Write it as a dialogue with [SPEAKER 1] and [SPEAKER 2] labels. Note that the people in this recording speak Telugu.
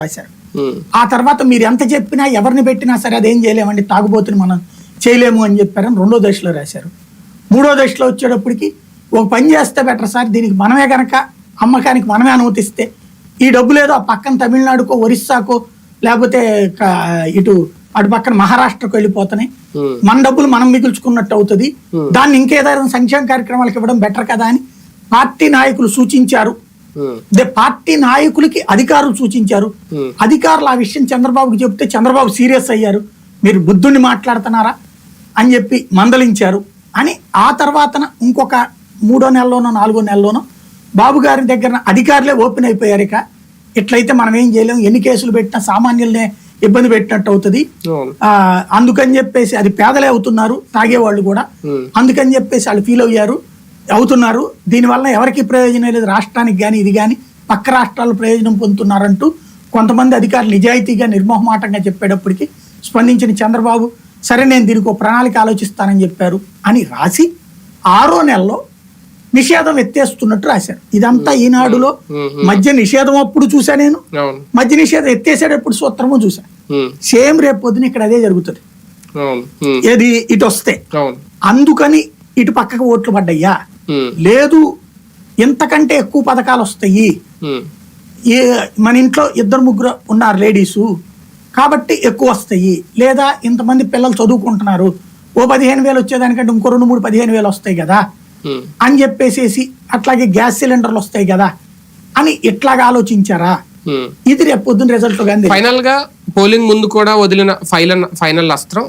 [SPEAKER 1] రాశారు. ఆ తర్వాత మీరు ఎంత చెప్పినా ఎవరిని పెట్టినా సరే అదేం చేయలేమండి, తాగుబోతుని మనం చేయలేము అని చెప్పారని 2వ దశలో రాశారు. 3వ దశలో వచ్చేటప్పటికి ఒక పని చేస్తే బెటర్ సార్, దీనికి మనమే కనుక అమ్మకానికి మనమే అనుమతిస్తే ఈ డబ్బులు ఏదో ఆ పక్కన తమిళనాడుకో ఒరిస్సాకో లేకపోతే ఇటు అటు పక్కన మహారాష్ట్రకు వెళ్ళిపోతున్నాయి, మన డబ్బులు మనం మిగుల్చుకున్నట్టు అవుతుంది, దాన్ని ఇంకేదైనా సంక్షేమ కార్యక్రమాలకు ఇవ్వడం బెటర్ కదా అని పార్టీ నాయకులు సూచించారు. పార్టీ నాయకులకి అధికారులు సూచించారు. అధికారులు ఆ విషయం చంద్రబాబుకి చెప్తే చంద్రబాబు సీరియస్ అయ్యారు, మీరు బుద్ధుణ్ణి మాట్లాడుతున్నారా అని చెప్పి మందలించారు అని. ఆ తర్వాత ఇంకొక 3వ నెలలోనో 4వ నెలలోనో బాబు గారి దగ్గర అధికారులే ఓపెన్ అయిపోయారు. ఇక ఇట్లయితే మనం ఏం చేయలేము, ఎన్ని కేసులు పెట్టినా సామాన్యులనే ఇబ్బంది పెట్టినట్టు అవుతుంది, అందుకని చెప్పేసి అది పేదలే అవుతున్నారు తాగేవాళ్ళు కూడా, అందుకని చెప్పేసి వాళ్ళు ఫీల్ అవుతున్నారు, దీనివల్ల ఎవరికి ప్రయోజనం లేదు, రాష్ట్రానికి కానీ ఇది కానీ పక్క రాష్ట్రాలు ప్రయోజనం పొందుతున్నారంటూ కొంతమంది అధికారులు నిజాయితీగా నిర్మోహమాటంగా చెప్పేటప్పటికి స్పందించిన చంద్రబాబు సరే నేను దీనికి ఒక ప్రణాళిక ఆలోచిస్తానని చెప్పారు అని రాసి 6వ నెలలో నిషేధం ఎత్తేస్తున్నట్టు రాశారు. ఇదంతా ఈనాడులో మద్య నిషేధం అప్పుడు చూసా నేను, మద్య నిషేధం ఎత్తేసేటప్పుడు సూత్రము చూసా. సేమ్ రేపు పొద్దున ఇక్కడ అదే జరుగుతుంది. ఏది ఇటు వస్తే అందుకని ఇటు పక్కకు ఓట్లు పడ్డయ్యా, లేదు ఇంతకంటే ఎక్కువ పథకాలు వస్తాయి, మన ఇంట్లో 2-3 ఉన్నారు లేడీసు కాబట్టి ఎక్కువ వస్తాయి, లేదా ఇంతమంది పిల్లలు చదువుకుంటున్నారు ఓ 15,000 వచ్చేదానికంటే ఇంకో 2-3 15,000 వస్తాయి కదా అని చెప్పేసేసి, అట్లాగే గ్యాస్ సిలిండర్లు వస్తాయి కదా అని ఇట్లాగా ఆలోచించారా, ఇది రేపు పొద్దున్న రిజల్ట్.
[SPEAKER 2] ఫైనల్ గా పోలింగ్ ముందు కూడా వదిలిన ఫైనల్ అస్త్రం